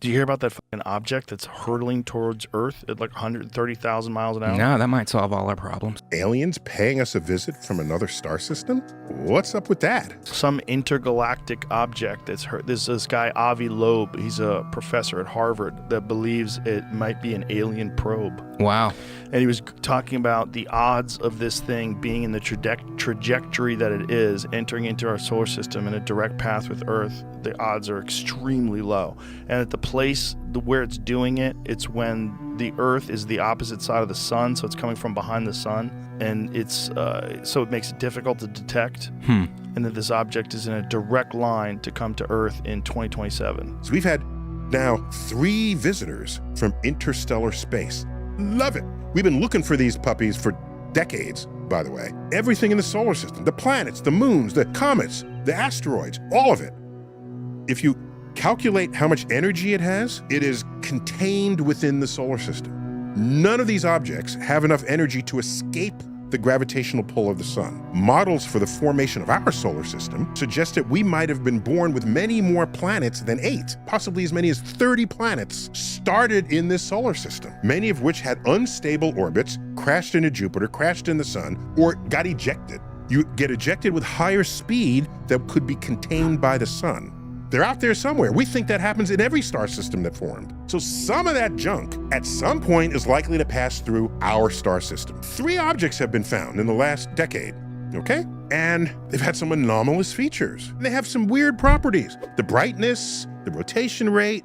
Do you hear about that fucking object that's hurtling towards Earth at like 130,000 miles an hour? No, that might solve all our problems. Aliens paying us a visit from another star system? What's up with that? Some intergalactic object that's There's this guy, Avi Loeb. He's a professor at Harvard that believes it might be an alien probe. Wow. And he was talking about the odds of this thing being in the trajectory that it is, entering into our solar system in a direct path with Earth. The odds are extremely low. And at the place where it's doing it, it's when the Earth is the opposite side of the sun, so it's coming from behind the sun, and it's so it makes it difficult to detect. And that this object is in a direct line to come to Earth in 2027. So we've had now 3 visitors from interstellar space. Love it. We've been looking for these puppies for decades, by the way. Everything in the solar system, the planets, the moons, the comets, the asteroids, all of it. If you calculate how much energy it has, it is contained within the solar system. None of these objects have enough energy to escape the gravitational pull of the sun. Models for the formation of our solar system suggest that we might have been born with many more planets than 8, possibly as many as 30 planets started in this solar system, many of which had unstable orbits, crashed into Jupiter, crashed in the sun, or got ejected. You get ejected with higher speed that could be contained by the sun. They're out there somewhere. We think that happens in every star system that formed. So some of that junk at some point is likely to pass through our star system. 3 objects have been found in the last decade, okay? And they've had some anomalous features. They have some weird properties. The brightness, the rotation rate,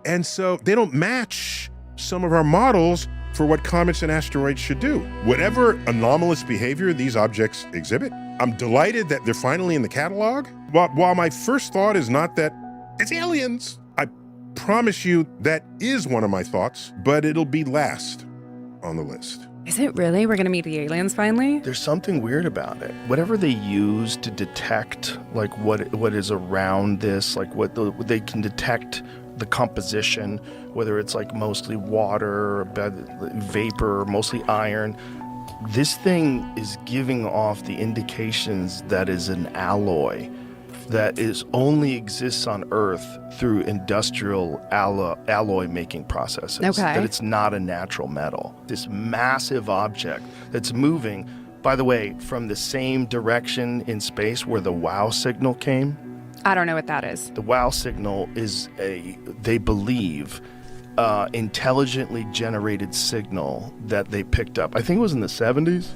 and so they don't match some of our models for what comets and asteroids should do. Whatever anomalous behavior these objects exhibit, I'm delighted that they're finally in the catalog. While my first thought is not that it's aliens, I promise you that is one of my thoughts, but it'll be last on the list. Is it really? We're gonna meet the aliens finally? There's something weird about it. Whatever they use to detect like what is around this, like they can detect the composition, whether it's like mostly water, or vapor, or mostly iron. This thing is giving off the indications that is an alloy that only exists on Earth through industrial alloy making processes. Okay. That it's not a natural metal. This massive object that's moving, by the way, from the same direction in space where the WOW signal came. I don't know what that is. The WOW signal is they believe, intelligently generated signal that they picked up. I think it was in the 70s.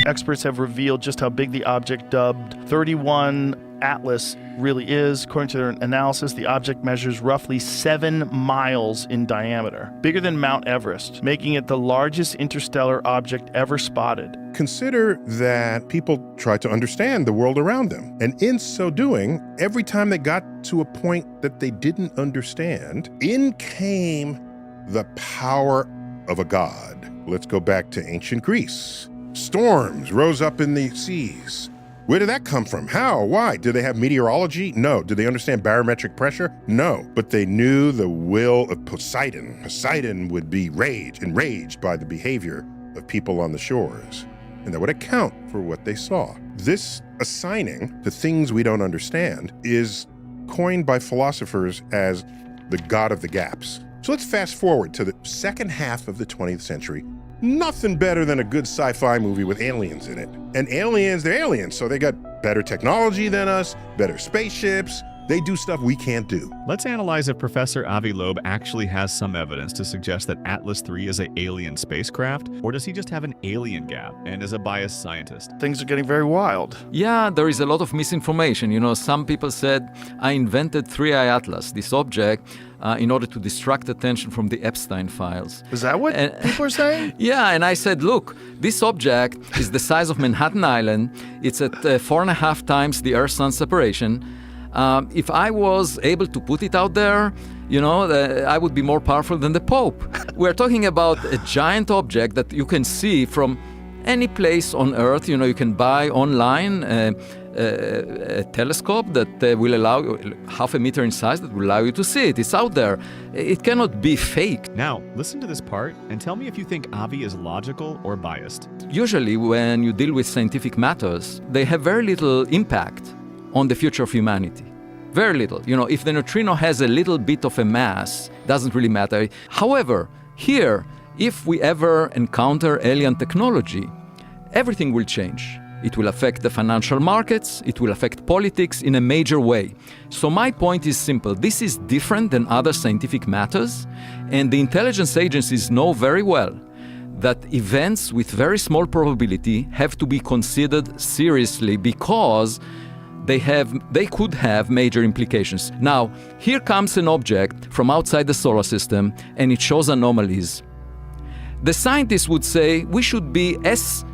Experts have revealed just how big the object dubbed 31 Atlas really is. According to their analysis, the object measures roughly 7 miles in diameter, bigger than Mount Everest, making it the largest interstellar object ever spotted. Consider that people try to understand the world around them. And in so doing, every time they got to a point that they didn't understand, in came the power of a god. Let's go back to ancient Greece. Storms rose up in the seas. Where did that come from? How? Why? Did they have meteorology? No. Did they understand barometric pressure? No. But they knew the will of Poseidon. Poseidon would be enraged by the behavior of people on the shores, and that would account for what they saw. This assigning to things we don't understand is coined by philosophers as the god of the gaps. So let's fast forward to the second half of the 20th century. Nothing better than a good sci-fi movie with aliens in it. And aliens, they're aliens, so they got better technology than us, better spaceships. They do stuff we can't do. Let's analyze if Professor Avi Loeb actually has some evidence to suggest that Atlas III is an alien spacecraft, or does he just have an alien gap and is a biased scientist? Things are getting very wild. Yeah, there is a lot of misinformation. You know, some people said, I invented 3i Atlas, this object, in order to distract attention from the Epstein files. Is that what people are saying? Yeah, and I said, look, this object is the size of Manhattan Island. It's at 4.5 times the Earth-Sun separation. If I was able to put it out there, you know, I would be more powerful than the Pope. We're talking about a giant object that you can see from any place on Earth. You know, you can buy online a telescope that will allow half a meter in size that will allow you to see it. It's out there. It cannot be fake. Now, listen to this part and tell me if you think Avi is logical or biased. Usually, when you deal with scientific matters, they have very little impact on the future of humanity. Very little. You know, if the neutrino has a little bit of a mass, doesn't really matter. However, here, if we ever encounter alien technology, everything will change. It will affect the financial markets, it will affect politics in a major way. So my point is simple. This is different than other scientific matters, and the intelligence agencies know very well that events with very small probability have to be considered seriously because they could have major implications. Now, here comes an object from outside the solar system, and it shows anomalies. The scientists would say we should be as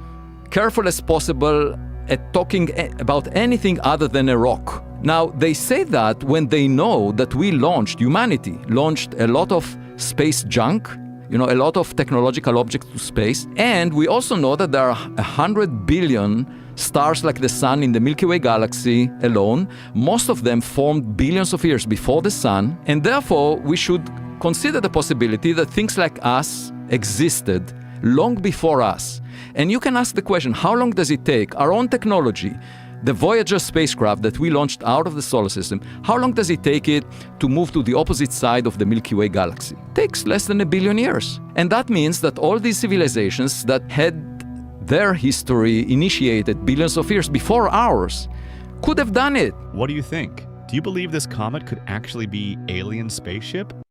careful as possible at talking about anything other than a rock. Now, they say that when they know that humanity launched a lot of space junk, a lot of technological objects to space, and we also know that there are 100 billion stars like the Sun in the Milky Way galaxy alone. Most of them formed billions of years before the Sun, and therefore we should consider the possibility that things like us existed long before us. And you can ask the question, how long does it take our own technology, the Voyager spacecraft that we launched out of the solar system, how long does it take it to move to the opposite side of the Milky Way galaxy? It takes less than 1 billion years. And that means that all these civilizations that had their history initiated billions of years before ours could have done it. What do you think? Do you believe this comet could actually be alien spaceship?